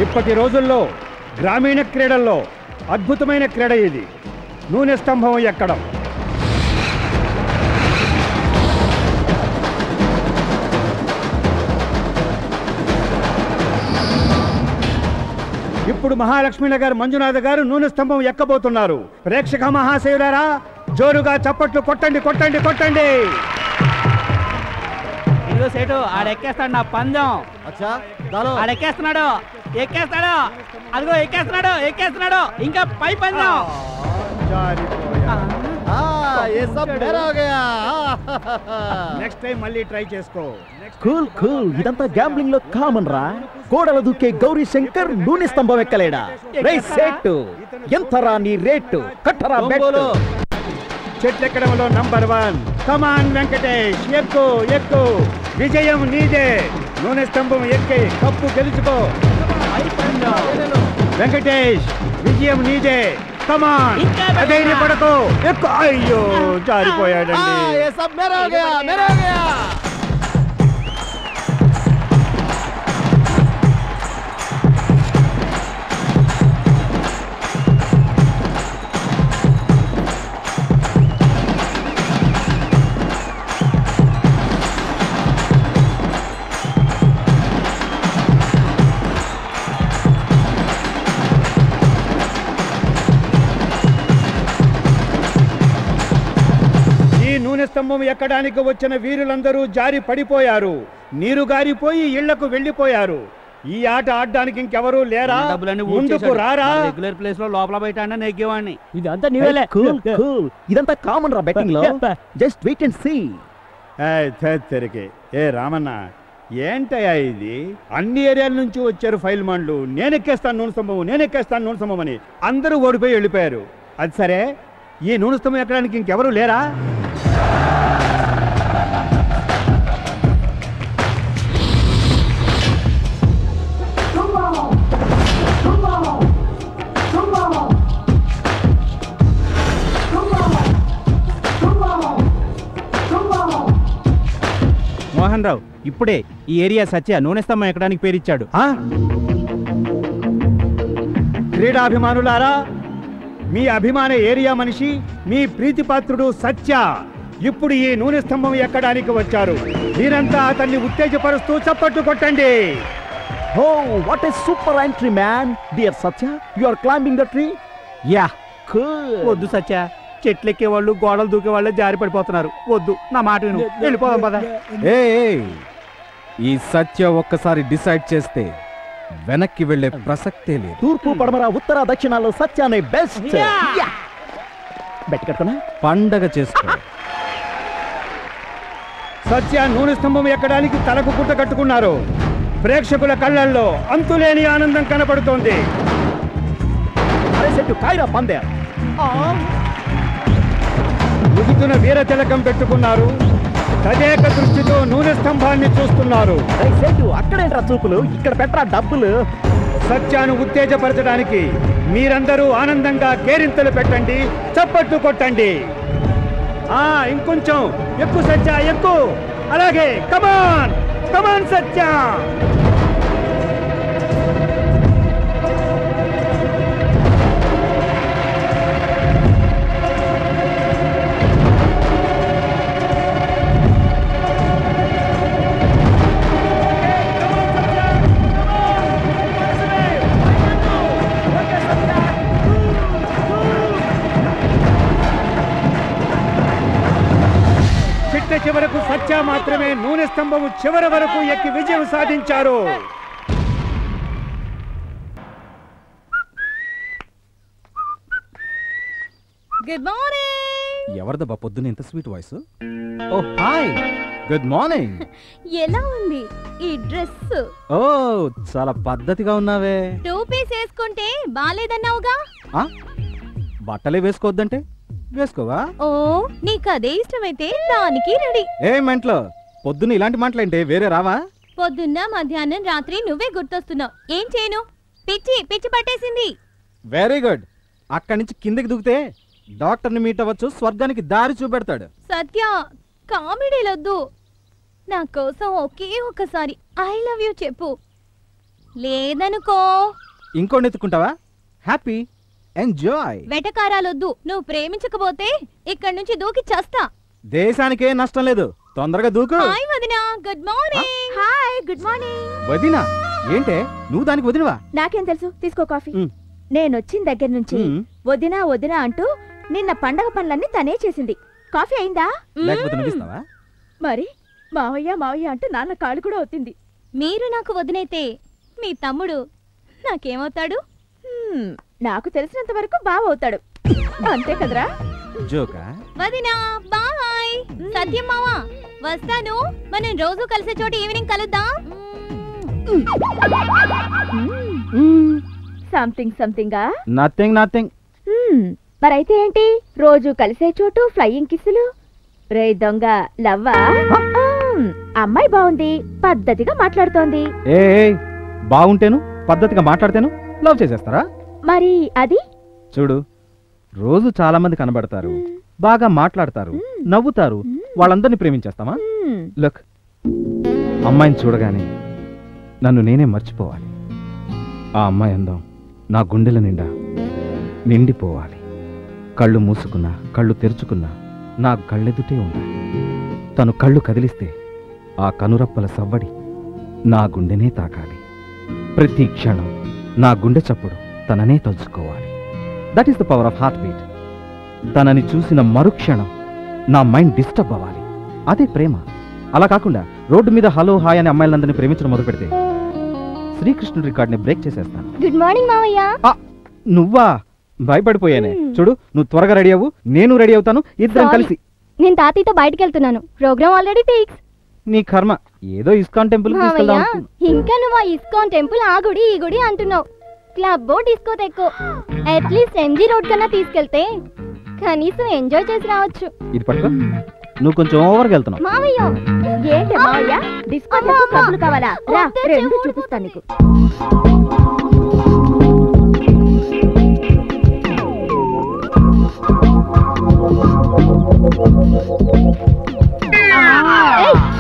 ఇప్పటి రోజుల్లో గ్రామీణ క్రీడల్లో అద్భుతమైన క్రీడ ఇది, నూనె స్తంభం ఎక్కడం. ఇప్పుడు మహాలక్ష్మీనగర్ మంజునాథ్ గారు నూనె స్తంభం ఎక్కబోతున్నారు. ప్రేక్షక మహాశయులారా, జోరుగా చప్పట్లు కొట్టండి కొట్టండి కొట్టండి. ఇదిగో సేటు ఆడెక్కేస్తాడు నా పందెం. ఆడెక్కేస్తున్నాడు, ఎక్కేస్తాడు, అదిగో ఎక్కేస్తున్నాడు ఎక్కేస్తున్నాడు, ఇంకా పై పందెం. నెక్స్ట్ టైం మళ్ళీ ట్రై చేసుకో. కూల్ కూల్, ఇదంతా గ్యాంబ్లింగ్ లో కామన్ రా. కోడల దూకే గౌరీ శంకర్ నూనె స్తంభం ఎక్కలేడా? రేటు ఎంతరా నీ రేటు? కట్టరా బెట్టు. చెట్లెక్కడంలో నంబర్ 1. కమాన్ వెంకటేష్, ఎక్కు ఎక్కు, విజయం నీదే. నూనె స్తంభం ఎక్కి కప్పు గెలుచుకో. వెంకటేష్, విజయం నీదే. కమాన్, అదైన పడకో, ఎక్కు. అయ్యో జారిపోయాడండి. నూనె స్తంభం ఎక్కడానికి వచ్చిన వీరులందరూ జారి పడిపోయారు. నీరు గారిపోయి ఇళ్లకు వెళ్లిపోయారు. ఈ ఆట ఆడడానికి ఇంకెవరూ లేరా? ముందుకు రారా. రెగ్యులర్ ప్లేస్ లో లోపల బయట నెగ్గేవాడిని. ఇదంతా కామన్ రా బెట్టింగ్ లో. Just wait and see. ఏ రామన్న, ఏంటయ్యా ఇది? అన్ని ఏరియాల నుంచి వచ్చారు ఫైల్ మాండ్లు. నేనెక్కేస్తాను నూనె స్తంభం, నేనెక్కేస్తాను నూనె స్తంభం అని అందరూ ఓడిపోయి వెళ్ళిపోయారు. అది సరే, ఈ నూనె స్తంభం ఎక్కడానికి ఇంకెవరూ లేరా? మోహన్ రావు ఇప్పుడే ఈ ఏరియా సత్య నూనె స్తంభం ఎక్కడానికి పేరిచ్చాడు. క్రీడాభిమానులారా, మీ అభిమాన ఏరియా మనిషి, మీ ప్రీతిపాత్రుడు సత్య ఇప్పుడు ఈ నూనె స్తంభం ఎక్కడానికి వచ్చారు. మీరంతా అతన్ని ఉత్తేజపరుస్తూ చప్పట్లు కొట్టండి. Oh what a super entry man. Dear Satya, you are climbing the tree. Yeah, వద్దు సత్య, చెట్లు ఎక్కే వాళ్ళు గోడలు దూకే వాళ్ళే జారి పడిపోతున్నారు. వద్దు, నా మాట విను, వెళ్ళిపోదాం పద. ఈ సత్య ఒక్కసారి డిసైడ్ చేస్తే వెనక్కి వెళ్లే ప్రసక్తే లేదు. తూర్పు పడమర ఉత్తర దక్షిణాల్లో సత్యానే బెస్ట్. బెట్ కట్టుకున్నా పండగ చేసుకో. సత్య నూనె స్తంభం ఎక్కడానికి తలకు గుట్ట కట్టుకున్నారు. ప్రేక్షకుల కళ్ళల్లో అంతులేని ఆనందం కనపడుతోంది. ఉదుతున్న వీర తిలకం పెట్టుకున్నారు. తదేక దృష్టితో నూనె స్తంభాన్ని చూస్తున్నారు. అక్కడేంట్రా చూపులు, ఇక్కడ పెట్టరా డబ్బులు. సత్యాను ఉత్తేజపరచడానికి మీరందరూ ఆనందంగా కేరింతలు పెట్టండి, చప్పట్లు కొట్టండి. ఇంకొంచెం ఎక్కువ సత్య, ఎక్కువ. అలాగే కమాన్ కమాన్ సత్య. చివరకు సత్య మాత్రమే నూనె స్తంభము చివరి వరకు ఎక్కి విజయం సాధించారు. Good morning. ఎవరిదబ్బా పొద్దున ఇంత స్వీట్ వాయిస్? ఓ హాయ్, గుడ్ మార్నింగ్. ఎలా ఉంది ఈ డ్రెస్? ఓ చాలా పద్ధతిగా ఉన్నావే. 2 పీస్ వేసుకుంటే బాలేదన్నావుగా. బట్టలే వేసుకోవద్దంటే వేసుకోవా? ఓ నీకు అదే ఇష్టమైతే దానికి రెడీ. ఏ మెంట్లో పొద్దున్న ఇలాంటి మాటలంటే వేరే రావా? పొద్దున్న మధ్యాహ్నం రాత్రి నువ్వే గుర్తొస్తున్నావు. ఏం చేయను, పిచ్చి పిచ్చి పట్టేసింది. Very good. అక్కడి నుంచి కిందకి దూకితే డాక్టర్ని మీట్ అవ్వచ్చు, స్వర్గానికి దారి చూపెడతాడు. సత్య, కామెడీలొద్దు. నా కోసం ఒకే ఒక్కసారి ఐ లవ్ యూ చెప్పు. లేదనుకో. ఇంకోటి ఎత్తుకుంటావా? Happy enjoy. వెటకారాలొద్దు. నువ్వు ప్రేమించకపోతే ఇక్కడి నుంచి దూకి చస్తా. దేశానికే నష్టం లేదు, తొందరగా దూకు. హాయ్ వదినా, good morning. Hi, good morning. వదినా ఏంటే నువ్వు దానికి వదినవా? నాకేం తెలుసు, తీసుకో కాఫీ. నేనొచ్చిన దగ్గర నుంచి వదినా వదినా అంటూ నిన్న పండగ పనులన్నీ తనే చేసింది. కాఫీ అయిందా? లేకపోతే నువ్విస్తావా? మరి మావయ్య మావయ్య అంటూ నాన్న కాళ్ళు కూడా అవుతుంది. మీరు నాకు వదినైతే మీ తమ్ముడు నాకేమవుతాడు? నాకు తెలిసినంత వరకు బావ అవుతాడు, అంతే కదరా? జోకా? వదినా బాయ్. సత్యం మావా వస్తాను. మనం రోజు కలిసే చోట ఈవినింగ్ కలుద్దాం. సంథింగ్ సంథింగా? Nothing nothing. మరైతే ఏంటి, రోజు కలిసే చోటు ఫ్లయింగ్ కిస్సులు? రే దొంగ లవ్వా? అమ్మాయి బాగుంది, పద్ధతిగా మాట్లాడుతోంది. ఏ బాగుంటేను పద్ధతిగా మాట్లాడితేను లవ్ చేసేస్తారా? మరి అది చూడు, రోజు చాలా మంది కనబడతారు, బాగా మాట్లాడతారు, నవ్వుతారు, వాళ్ళందరినీ ప్రేమించేస్తామా? లుక్, అమ్మాయిని చూడగానే నన్ను నేనే మర్చిపోవాలి. ఆ అమ్మాయి అందం నా గుండెల నిండా నిండిపోవాలి. కళ్ళు మూసుకున్నా కళ్ళు తెరుచుకున్నా నా కళ్ళెదుటే ఉండాలి. తను కళ్ళు కదిలిస్తే ఆ కనురప్పల సవ్వడి నా గుండెనే తాకాలి. ప్రతి క్షణం నా గుండె చప్పుడు తననే తలుచుకోవాలి. That is the power of heart beat. తనని చూసిన మరుక్షణం నా మైండ్ డిస్టర్బ్ అవ్వాలి. అదే ప్రేమ. అలా కాకుండా రోడ్డు మీద హలో హాయ్ అనే అమ్మాయిలందరినీ ప్రేమించడం మొదలు పెడితే శ్రీకృష్ణుడి రికార్డ్ని బ్రేక్ చేసేస్తాను. గుడ్ మార్నింగ్ మావయ్య. నువ్వా? భయపడిపోయానే. చూడు, నువ్వు త్వరగా రెడీ అవ్వు, నేను రెడీ అవుతాను, ఇద్దరం కలిసి. నేను తాతయ్యతో బయటికి వెళ్తున్నాను. Program already fix. నీ కర్మ, ఏదో ఇస్కాన్ టెంపుల్ ఇంకా నువ్వు ఇస్కాన్ టెంపుల్ ఆ గుడి ఈ గుడి అంటున్నావు. క్లబ్ డిస్కో తెక్కో అట్లీస్ట్ ఎంజీ రోడ్ కన్నా తీసుకెళ్తే కనీసం ఎంజాయ్ చేసి రావచ్చు. ఇది పట్టుకో, నువ్వు కొంచెం ఓవర్గా వెళ్తున్నావు. మావయ్య ఏంటి మావయ్య, డిస్కౌంట్ క్లబ్లు కావాలా? రా, రెండు చూపిస్తాను నీకు.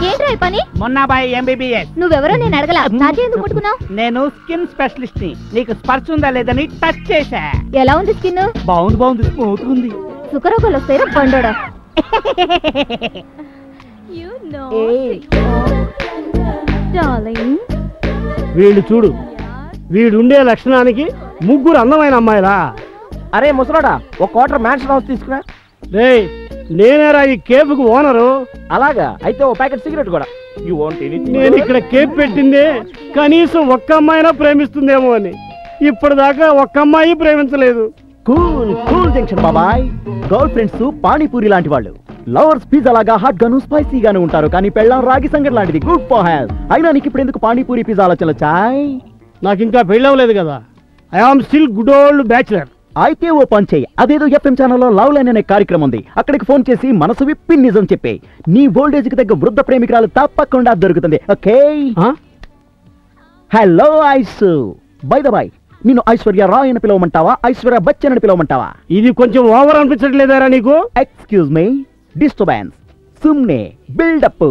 ఏంట్రా పని? మొన్న బాయ్ ఎంబీబీఎస్. నువ్వెవరో నేను అడగలా, నాకే ఎందుకు ముట్టుకున్నావు? నేను స్కిన్ స్పెషలిస్ట్ ని. నీకు స్పర్శ ఉందా లేదని టచ్ చేశా. ఎలా ఉంది స్కిన్? బాగుంది, స్మూత్ ఉంది. సుఖరోగాలు వస్తాయి బండోడా. వీళ్ళు చూడు, వీడుండే లక్షణానికి ముగ్గురు అందమైన అమ్మాయిలా. అరే ముసలోడా, ఒక క్వార్టర్ మ్యాన్షన్ హౌస్ తీసుకురా. రే, నేనేరా ఈ కేఫ్కు ఓనరు. అలాగా అయితే ఓ ప్యాకెట్ సిగరెట్ కూడా. నేను ఇక్కడ కేఫ్ పెట్టిందే కనీసం ఒక్క అమ్మాయినా ప్రేమిస్తుందేమో అని. ఇప్పటిదాకా ఒక్క అమ్మాయి ప్రేమించలేదు. కూల్ కూల్ జంక్షన్ బాబాయ్. గర్ల్ ఫ్రెండ్స్ పానీపూరి లాంటి వాళ్ళు, లవర్స్ పిజ్జా లాగా హాట్ గాను స్పైసీగాను ఉంటారు, కానీ పెళ్ళాం రాగి సంగటి లాంటిది, గుడ్ ఫర్ హెల్త్. అయినా నీకు ఇప్పుడు ఎందుకు పానీపూరి పిజ్జా ఆలోచనలు చాయ్? నాకు ఇంకా పెళ్ళవలేదు కదా. I am still good old bachelor. అయితే ఓ పని చెయ్యి, అదేదో ఎఫ్ఎం ఛానల్లో లవ్ లైన్ అనే కార్యక్రమం ఉంది, అక్కడికి ఫోన్ చేసి మనసు విప్పి నిజం చెప్పే. నీ ఓల్డేజ్ కి తగ్గ వృద్ధ ప్రేమికురాలు తప్పకుండా దొరుకుతుంది. Okay? Hello ice, by the by, నిన్ను ఐశ్వర్య రాయ్ అని పిలవమంటావా, ఐశ్వర్య బచ్చన్ అని పిలవమంటావా? ఇది కొంచెం ఓవర్ అనిపించట్లేదారా నీకు? Excuse me, disturbance. సుమ్నే బిల్డప్,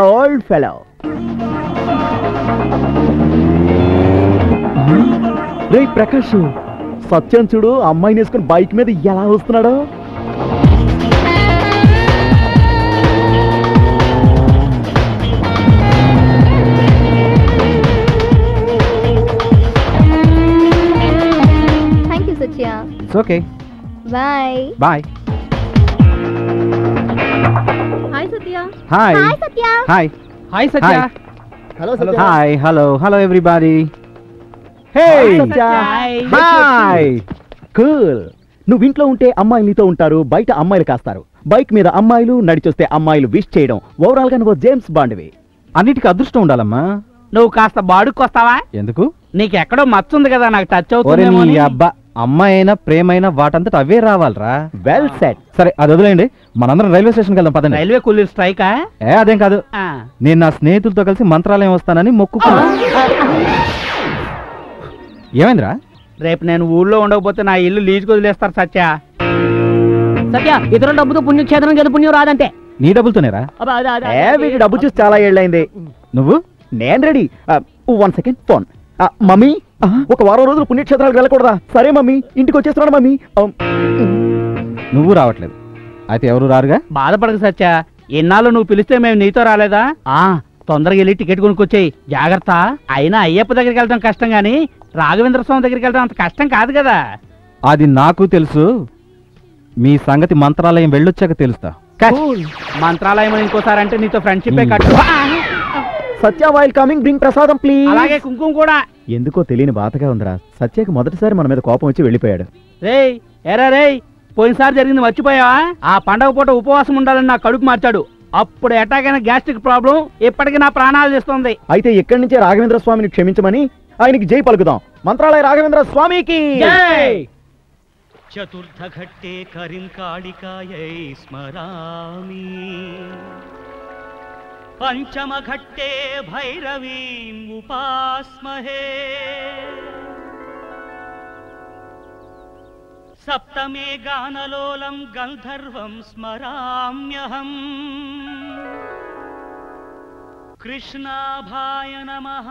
ఓల్డ్ ఫెలో. రే ప్రకాష్, సత్యం చూడు, అమ్మాయిని వేసుకుని బైక్ మీద ఎలా వస్తున్నాడో. Thank you Satya. It's okay, bye bye. Hi Satya. Hi hi Satya. Hi hi Satya. Hi hello everybody. Hey hi. Cool. నువ్వు ఇంట్లో ఉంటే అమ్మాయిలు నీతో ఉంటారు, బయట అమ్మాయిలు కాస్తారు. బైక్ మీద అమ్మాయిలు, నడిచొస్తే అమ్మాయిలు విష్ చేయడం. ఓవరాల్ గా నువ్వు జేమ్స్ బాండ్వి. అన్నిటికీ అదృష్టం ఉండాలమ్మా. నువ్వు కాస్త బాడుకొస్తావా? ఎందుకు? నీకు ఎక్కడో మచ్చుంది కదా, నాకు టచ్ ఒరే అవుతుంది. నీ అబ్బా, అమ్మాయినా ప్రేమైనా వాటంతట అవే రావాలరా. Well set. సరే అది వదిలేండి, మనందరం రైల్వే స్టేషన్కి వెళ్దాం పదండి. రైల్వే కూలీలు స్ట్రైకా? అదేం కాదు, నేను నా స్నేహితులతో కలిసి మంత్రాలయం వస్తానని మొక్కుకున్నా. ఏమైందిరా? రేపు నేను ఊళ్ళో ఉండకపోతే నా ఇల్లు లీజుకు వదిలేస్తారు సత్య. సత్య, ఇతర డబ్బుతో పుణ్యం క్షేత్రం కదా, పుణ్యం రాదంటే. నీ డబ్బులతోనేరా? వీటి డబ్బు చూసి చాలా ఏళ్ళైంది. నువ్వు? నేను రెడీ. 1 second phone. మమ్మీ ఒక వారం రోజులు పుణ్యక్షేత్రాలకు వెళ్ళకూడదా? సరే మమ్మీ, ఇంటికి వచ్చేస్తున్నాడు మమ్మీ. నువ్వు రావట్లేదు, అయితే ఎవరు రారుగా? బాధపడక సత్య, ఎన్నాళ్ళు నువ్వు పిలిస్తే మేము నీతో రాలేదా? తొందరగా వెళ్ళి టికెట్ కొనుక్కొచ్చేయి, జాగ్రత్త. అయినా అయ్యప్ప దగ్గరికి వెళ్ళడం కష్టం గాని రాఘవేంద్ర స్వామి దగ్గరికి వెళ్ళడం అంత కష్టం కాదు కదా. అది నాకు తెలుసు, మీ సంగతి మంత్రాలయం వెళ్ళొచ్చాక తెలుస్తా. మంత్రాలయం ఇంకోసారి అంటే నీతో ఫ్రెండ్షిప్ కట్టు. సత్య వైల్ కమింగ్, బ్రింగ్ ప్రసాదం ప్లీజ్. అలాగే కుంకుమ కూడా. ఎందుకో తెలియని బాధగా ఉందిరా. సత్యకి మొదటిసారి మన మీద కోపం వచ్చి వెళ్ళిపోయాడు. రేయ్ ఎరా రేయ్, పోయినసారి జరిగింది మర్చిపోయావా? ఆ పండగ పూట ఉపవాసం ఉండాలని నా కడుపు మార్చాడు. అప్పుడు అటాక్ అయిన గ్యాస్ట్రిక్ ప్రాబ్లం ఇప్పటికీ నా ప్రాణాలు తీస్తుంది. అయితే ఇక్కడి నుంచే రాఘవేంద్ర స్వామిని క్షమించమని ఆయనకి జై పలుకుదాం. మంత్రాలయ రాఘవేంద్ర స్వామికి జై. చతుర్థ ఘట్టే కరింకాళికాయై స్మరామి, పంచమ ఘట్టే భైరవీం ఉపాస్మహే, సప్తమే గానలోలం గంధర్వం స్మరామ్యహం, కృష్ణాభాయ నమః,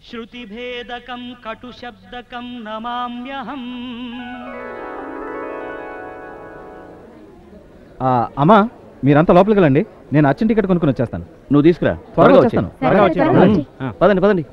శృతిభేదకం కటుశబ్దకం నమామ్యహం. అమ్మా, మీరంతా లోపలికి వెళ్ళండి, నేను అచ్చిన టికెట్ కొనుక్కొని వచ్చేస్తాను. నువ్వు తీసుకురా, త్వరగా వచ్చేస్తాను. పదండి పదండి.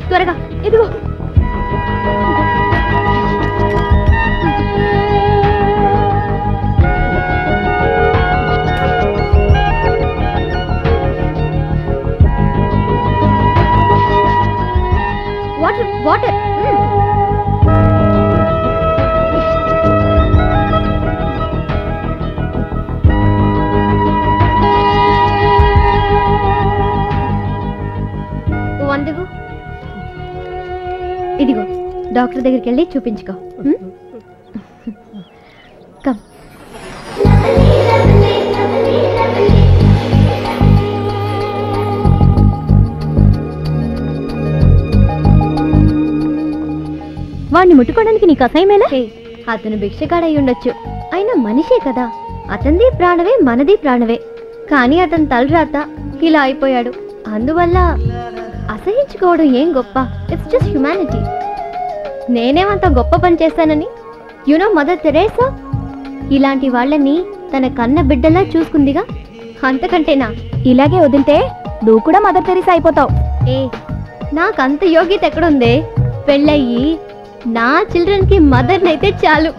త్వరగా ఇదిగో. Water water. వందగు. ఇదిగో డాక్టర్ దగ్గరికి వెళ్ళి చూపించుకో. కమ్. వాడిని ముట్టుకోవడానికి నీకు అసహ్యమేనా? అతను భిక్షగాడై ఉండొచ్చు, అయినా మనిషే కదా. అతనిది ప్రాణవే, మనది ప్రాణవే. కానీ అతను తలరాత ఇలా అయిపోయాడు. అందువల్ల అసహించుకోవడం ఏం గొప్ప? It's just humanity. నేనేమంత గొప్ప పని చేస్తానని? యునో మదర్ తెరేసా ఇలాంటి వాళ్ళని తన కన్న బిడ్డలా చూసుకుందిగా, అంతకంటేనా? ఇలాగే వదిలితే నువ్వు కూడా మదర్ తెరీసా అయిపోతావు. నాకంత యోగ్యత ఎక్కడుందే? పెళ్ళయ్యి నా చిల్డ్రన్ కి మదర్ అయితే చాలు.